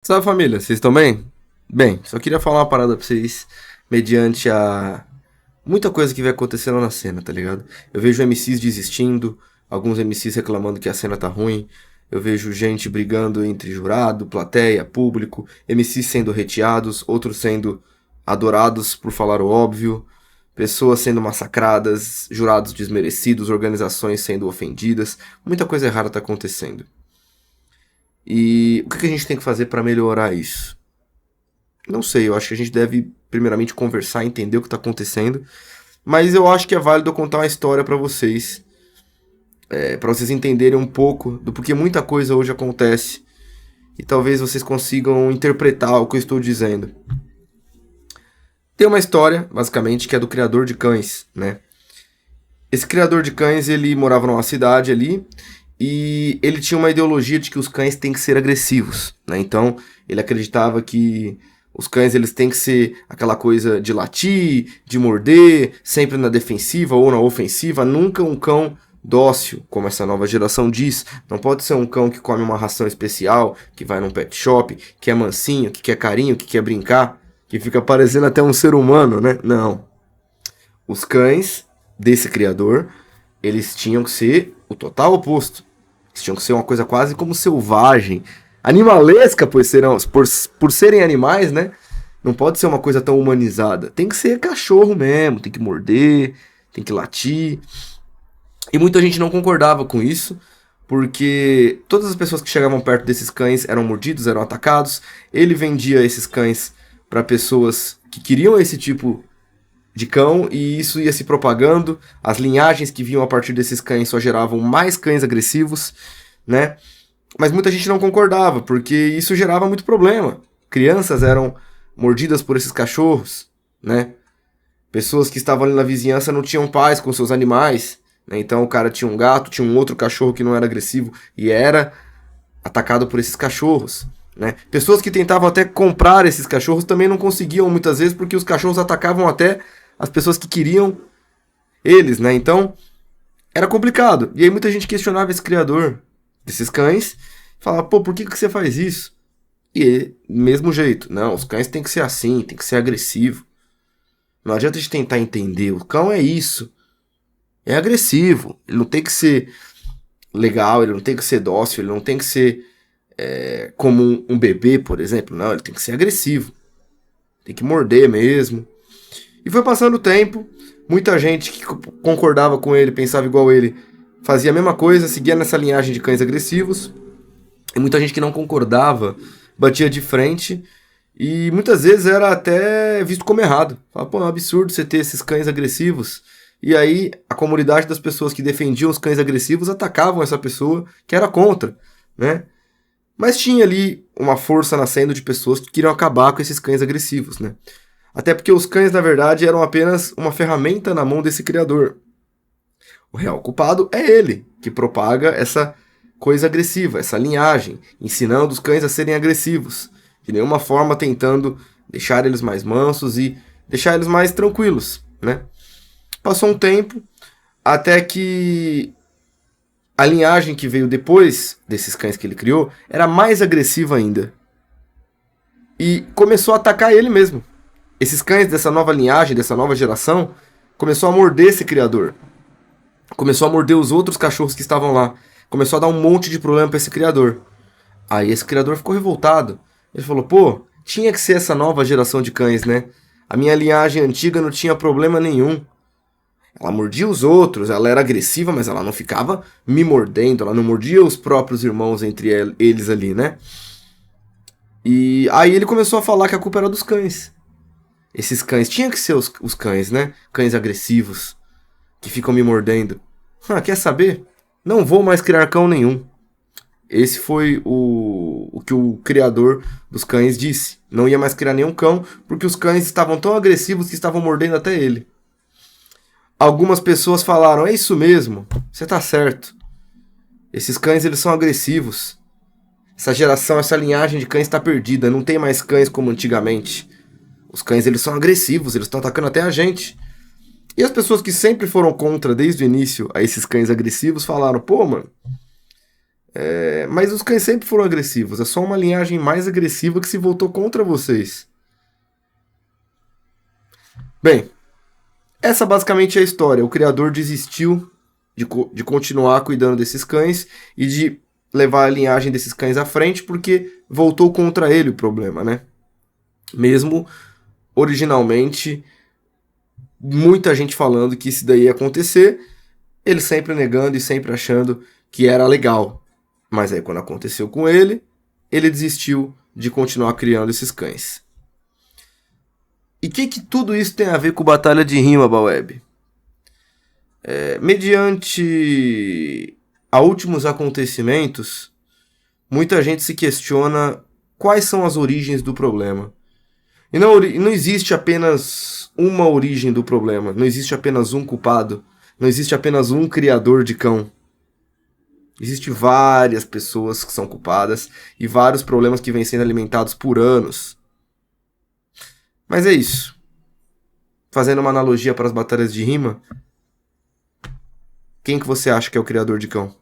Salve família, vocês estão bem? Bem, só queria falar uma parada pra vocês, mediante a muita coisa que vai acontecendo na cena, tá ligado? Eu vejo MCs desistindo, alguns MCs reclamando que a cena tá ruim, eu vejo gente brigando entre jurado, plateia, público, MCs sendo hateados, outros sendo adorados por falar o óbvio, pessoas sendo massacradas, jurados desmerecidos, organizações sendo ofendidas, muita coisa errada tá acontecendo. E o que a gente tem que fazer pra melhorar isso? Não sei, eu acho que a gente deve primeiramente conversar, entender o que tá acontecendo, mas eu acho que é válido eu contar uma história pra vocês, para vocês entenderem um pouco do porquê muita coisa hoje acontece e talvez vocês consigam interpretar o que eu estou dizendo. Tem uma história, basicamente, que é do criador de cães, né? Esse criador de cães, ele morava numa cidade ali e ele tinha uma ideologia de que os cães têm que ser agressivos, né? Então, ele acreditava que os cães eles têm que ser aquela coisa de latir, de morder, sempre na defensiva ou na ofensiva, nunca um cão dócil, como essa nova geração diz. Não pode ser um cão que come uma ração especial, que vai num pet shop, que é mansinho, que quer carinho, que quer brincar, que fica parecendo até um ser humano, né? Não. Os cães desse criador, eles tinham que ser o total oposto. Eles tinham que ser uma coisa quase como selvagem, animalesca, por serem animais, né? Não pode ser uma coisa tão humanizada. Tem que ser cachorro mesmo, tem que morder, tem que latir. E muita gente não concordava com isso, porque todas as pessoas que chegavam perto desses cães eram mordidos, eram atacados. Ele vendia esses cães para pessoas que queriam esse tipo de cão e isso ia se propagando. As linhagens que vinham a partir desses cães só geravam mais cães agressivos, né? Mas muita gente não concordava, porque isso gerava muito problema. Crianças eram mordidas por esses cachorros, né? Pessoas que estavam ali na vizinhança não tinham paz com seus animais, né? Então o cara tinha um gato, tinha um outro cachorro que não era agressivo e era atacado por esses cachorros, né? Pessoas que tentavam até comprar esses cachorros também não conseguiam muitas vezes porque os cachorros atacavam até as pessoas que queriam eles, né? Então era complicado. E aí muita gente questionava esse criador desses cães, falava, pô, por que você faz isso? E ele, mesmo jeito, não, os cães tem que ser assim, tem que ser agressivo. Não adianta a gente tentar entender, o cão é isso, é agressivo, ele não tem que ser legal, ele não tem que ser dócil, ele não tem que ser como um bebê, por exemplo, não, ele tem que ser agressivo, tem que morder mesmo. E foi passando o tempo, muita gente que concordava com ele, pensava igual ele, fazia a mesma coisa, seguia nessa linhagem de cães agressivos. E muita gente que não concordava batia de frente e muitas vezes era até visto como errado. Falava, pô, é um absurdo você ter esses cães agressivos. E aí a comunidade das pessoas que defendiam os cães agressivos atacavam essa pessoa que era contra, né? Mas tinha ali uma força nascendo de pessoas que queriam acabar com esses cães agressivos, né? Até porque os cães, na verdade, eram apenas uma ferramenta na mão desse criador. O real culpado é ele, que propaga essa coisa agressiva, essa linhagem, ensinando os cães a serem agressivos, de nenhuma forma tentando deixar eles mais mansos e deixar eles mais tranquilos, né? Passou um tempo, até que a linhagem que veio depois desses cães que ele criou era mais agressiva ainda. E começou a atacar ele mesmo. Esses cães dessa nova linhagem, dessa nova geração, começou a morder esse criador. Começou a morder os outros cachorros que estavam lá. Começou a dar um monte de problema para esse criador. Aí esse criador ficou revoltado. Ele falou, pô, tinha que ser essa nova geração de cães, né? A minha linhagem antiga não tinha problema nenhum. Ela mordia os outros, ela era agressiva, mas ela não ficava me mordendo, ela não mordia os próprios irmãos entre eles ali, né? E aí ele começou a falar que a culpa era dos cães. Esses cães, tinha que ser os cães, né? Cães agressivos, que ficam me mordendo. Quer saber? Não vou mais criar cão nenhum. Esse foi o que o criador dos cães disse. Não ia mais criar nenhum cão, porque os cães estavam tão agressivos que estavam mordendo até ele. Algumas pessoas falaram, é isso mesmo, você tá certo. Esses cães, eles são agressivos. Essa geração, essa linhagem de cães está perdida, não tem mais cães como antigamente. Os cães, eles são agressivos, eles estão atacando até a gente. E as pessoas que sempre foram contra, desde o início, a esses cães agressivos, falaram, pô, mano, Mas os cães sempre foram agressivos. É só uma linhagem mais agressiva que se voltou contra vocês. Bem, essa basicamente é a história. O criador desistiu de continuar cuidando desses cães e de levar a linhagem desses cães à frente porque voltou contra ele o problema, né? Mesmo originalmente, muita gente falando que isso daí ia acontecer, ele sempre negando e sempre achando que era legal. Mas aí quando aconteceu com ele, ele desistiu de continuar criando esses cães. E o que tudo isso tem a ver com Batalha de Rima, Baweb? Mediante a últimos acontecimentos, muita gente se questiona quais são as origens do problema. E não existe apenas uma origem do problema, não existe apenas um culpado, não existe apenas um criador de cão. Existem várias pessoas que são culpadas e vários problemas que vêm sendo alimentados por anos. Mas é isso. Fazendo uma analogia para as batalhas de rima, quem que você acha que é o criador de cão?